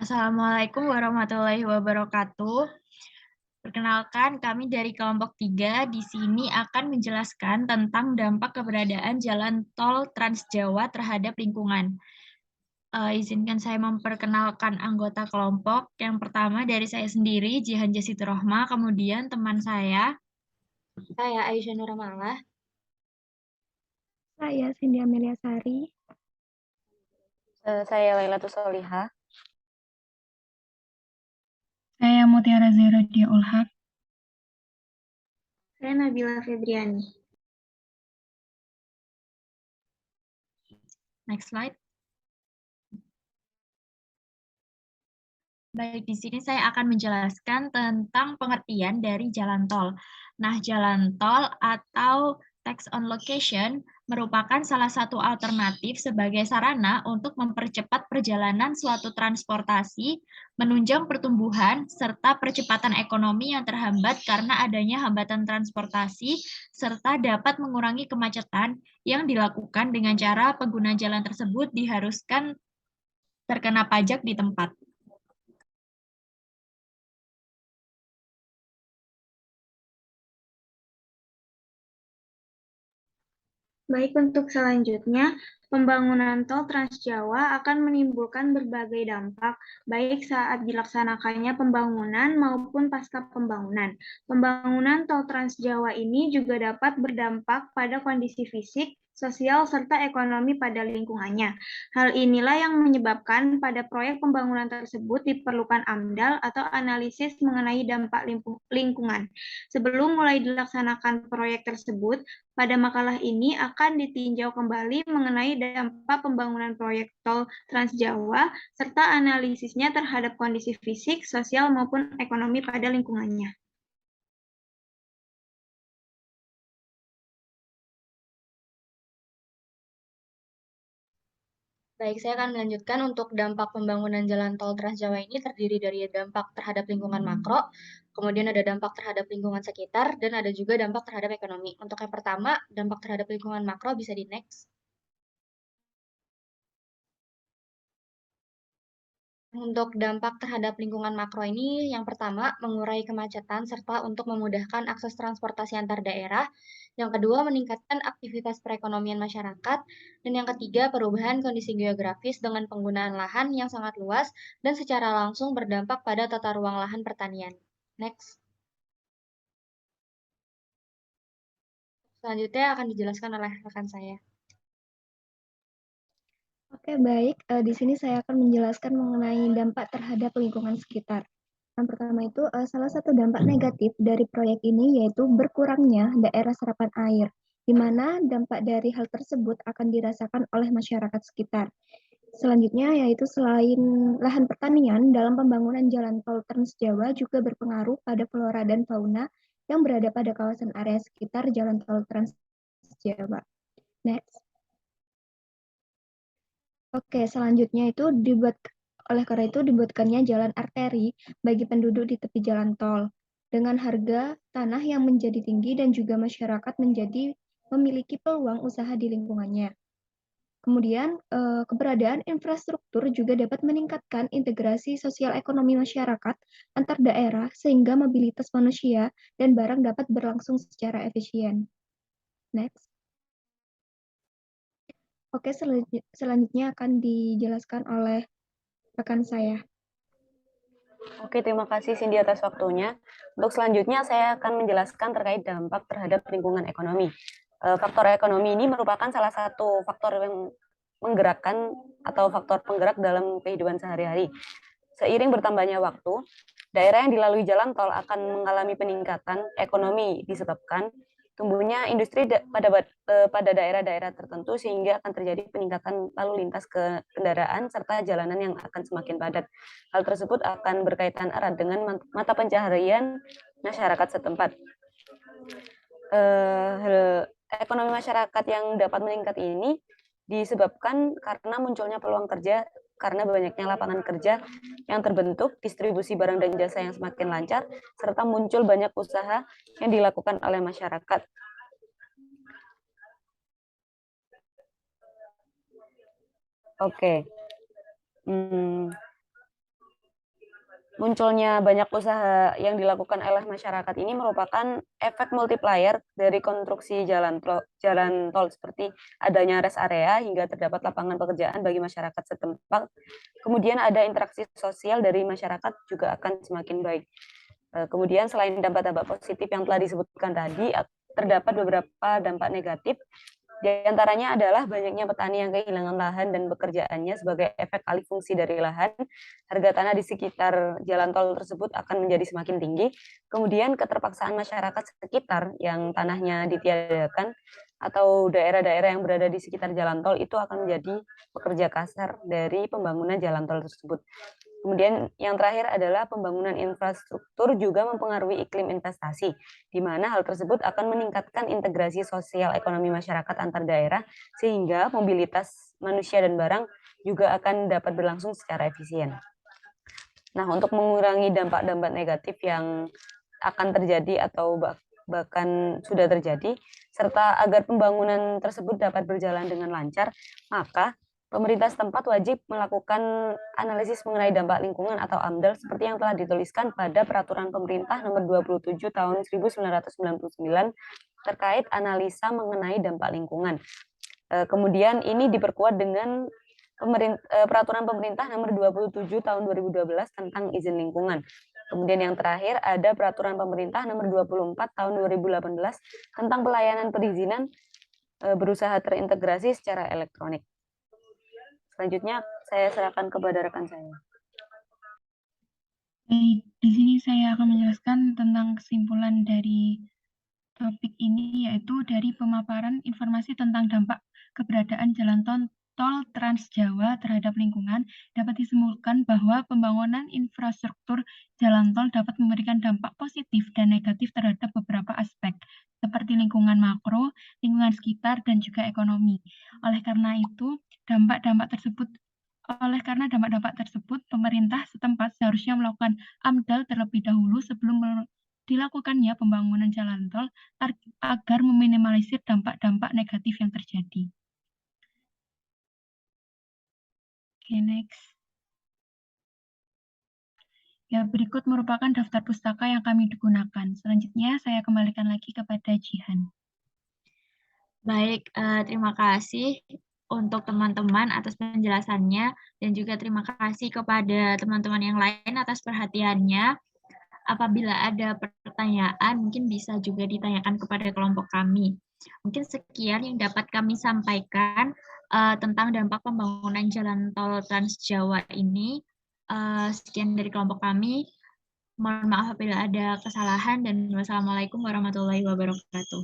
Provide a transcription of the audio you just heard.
Assalamualaikum warahmatullahi wabarakatuh. Perkenalkan, kami dari kelompok 3 di sini akan menjelaskan tentang dampak keberadaan jalan tol Trans Jawa terhadap lingkungan. Izinkan saya memperkenalkan anggota kelompok. Yang pertama dari saya sendiri, Jihan Jasiturahma, kemudian teman saya. Saya Aisyah Nuramalah. Saya Cindy Amelia Sari. Saya Lailatul Solihah. Saya Mutiara Zairodia Ulhak. Saya Nabila Febriani. Next slide. Baik, di sini saya akan menjelaskan tentang pengertian dari jalan tol. Nah, jalan tol atau tax on location merupakan salah satu alternatif sebagai sarana untuk mempercepat perjalanan suatu transportasi, menunjang pertumbuhan, serta percepatan ekonomi yang terhambat karena adanya hambatan transportasi, serta dapat mengurangi kemacetan yang dilakukan dengan cara pengguna jalan tersebut diharuskan terkena pajak di tempat. Baik, untuk selanjutnya, pembangunan tol Trans Jawa akan menimbulkan berbagai dampak, baik saat dilaksanakannya pembangunan maupun pasca pembangunan. Pembangunan tol Trans Jawa ini juga dapat berdampak pada kondisi fisik, sosial, serta ekonomi pada lingkungannya. Hal inilah yang menyebabkan pada proyek pembangunan tersebut diperlukan AMDAL atau analisis mengenai dampak lingkungan. Sebelum mulai dilaksanakan proyek tersebut, pada makalah ini akan ditinjau kembali mengenai dampak pembangunan proyek tol Trans Jawa serta analisisnya terhadap kondisi fisik, sosial, maupun ekonomi pada lingkungannya. Baik, saya akan melanjutkan untuk dampak pembangunan jalan tol Trans Jawa ini terdiri dari dampak terhadap lingkungan makro, kemudian ada dampak terhadap lingkungan sekitar, dan ada juga dampak terhadap ekonomi. Untuk yang pertama, dampak terhadap lingkungan makro bisa di next. Untuk dampak terhadap lingkungan makro ini, yang pertama, mengurai kemacetan serta untuk memudahkan akses transportasi antar daerah. Yang kedua, meningkatkan aktivitas perekonomian masyarakat. Dan yang ketiga, perubahan kondisi geografis dengan penggunaan lahan yang sangat luas dan secara langsung berdampak pada tata ruang lahan pertanian. Next. Selanjutnya akan dijelaskan oleh rekan saya. Oke, baik. Di sini saya akan menjelaskan mengenai dampak terhadap lingkungan sekitar. Yang pertama itu, salah satu dampak negatif dari proyek ini yaitu berkurangnya daerah serapan air, di mana dampak dari hal tersebut akan dirasakan oleh masyarakat sekitar. Selanjutnya yaitu selain lahan pertanian, dalam pembangunan jalan tol Trans Jawa juga berpengaruh pada flora dan fauna yang berada pada kawasan area sekitar jalan tol Trans Jawa. Next. Oke, selanjutnya itu oleh karena itu dibuatkannya jalan arteri bagi penduduk di tepi jalan tol dengan harga tanah yang menjadi tinggi dan juga masyarakat menjadi memiliki peluang usaha di lingkungannya. Kemudian, keberadaan infrastruktur juga dapat meningkatkan integrasi sosial ekonomi masyarakat antar daerah sehingga mobilitas manusia dan barang dapat berlangsung secara efisien. Next. Oke, selanjutnya akan dijelaskan oleh rekan saya. Oke, terima kasih Cindy atas waktunya. Untuk selanjutnya saya akan menjelaskan terkait dampak terhadap lingkungan ekonomi. Faktor ekonomi ini merupakan salah satu faktor yang menggerakkan atau faktor penggerak dalam kehidupan sehari-hari. Seiring bertambahnya waktu, daerah yang dilalui jalan tol akan mengalami peningkatan ekonomi disebabkan tumbuhnya industri pada daerah-daerah tertentu sehingga akan terjadi peningkatan lalu lintas ke kendaraan serta jalanan yang akan semakin padat. Hal tersebut akan berkaitan erat dengan mata pencaharian masyarakat setempat. Ekonomi masyarakat yang dapat meningkat ini disebabkan karena munculnya peluang kerja karena banyaknya lapangan kerja yang terbentuk, distribusi barang dan jasa yang semakin lancar, serta muncul banyak usaha yang dilakukan oleh masyarakat. Oke. munculnya banyak usaha yang dilakukan oleh masyarakat ini merupakan efek multiplier dari konstruksi jalan tol seperti adanya rest area hingga terdapat lapangan pekerjaan bagi masyarakat setempat. Kemudian ada interaksi sosial dari masyarakat juga akan semakin baik. Kemudian selain dampak-dampak positif yang telah disebutkan tadi, terdapat beberapa dampak negatif. Di antaranya adalah banyaknya petani yang kehilangan lahan dan pekerjaannya sebagai efek alih fungsi dari lahan. Harga tanah di sekitar jalan tol tersebut akan menjadi semakin tinggi. Kemudian keterpaksaan masyarakat sekitar yang tanahnya ditiadakan atau daerah-daerah yang berada di sekitar jalan tol itu akan menjadi pekerja kasar dari pembangunan jalan tol tersebut. Kemudian yang terakhir adalah pembangunan infrastruktur juga mempengaruhi iklim investasi, di mana hal tersebut akan meningkatkan integrasi sosial ekonomi masyarakat antar daerah, sehingga mobilitas manusia dan barang juga akan dapat berlangsung secara efisien. Nah, untuk mengurangi dampak-dampak negatif yang akan terjadi atau bahkan sudah terjadi, serta agar pembangunan tersebut dapat berjalan dengan lancar, maka pemerintah setempat wajib melakukan analisis mengenai dampak lingkungan atau AMDAL seperti yang telah dituliskan pada Peraturan Pemerintah Nomor 27 Tahun 1999 terkait analisa mengenai dampak lingkungan. Kemudian ini diperkuat dengan Peraturan Pemerintah Nomor 27 Tahun 2012 tentang izin lingkungan. Kemudian yang terakhir ada Peraturan Pemerintah Nomor 24 Tahun 2018 tentang pelayanan perizinan berusaha terintegrasi secara elektronik. Selanjutnya saya serahkan kepada rekan saya. Baik, di sini saya akan menjelaskan tentang kesimpulan dari topik ini, yaitu dari pemaparan informasi tentang dampak keberadaan jalan tol Trans Jawa terhadap lingkungan, dapat disimpulkan bahwa pembangunan infrastruktur jalan tol dapat memberikan dampak positif dan negatif terhadap beberapa aspek, seperti lingkungan makro, lingkungan sekitar, dan juga ekonomi. Oleh karena dampak-dampak tersebut, pemerintah setempat seharusnya melakukan AMDAL terlebih dahulu sebelum dilakukannya pembangunan jalan tol agar meminimalisir dampak-dampak negatif yang terjadi. Oke, next. Ya, berikut merupakan daftar pustaka yang kami digunakan. Selanjutnya, saya kembalikan lagi kepada Jihan. Baik, terima kasih untuk teman-teman atas penjelasannya, dan juga terima kasih kepada teman-teman yang lain atas perhatiannya. Apabila ada pertanyaan, mungkin bisa juga ditanyakan kepada kelompok kami. Mungkin sekian yang dapat kami sampaikan tentang dampak pembangunan jalan tol Trans Jawa ini. Sekian dari kelompok kami. Mohon maaf apabila ada kesalahan, dan wassalamualaikum warahmatullahi wabarakatuh.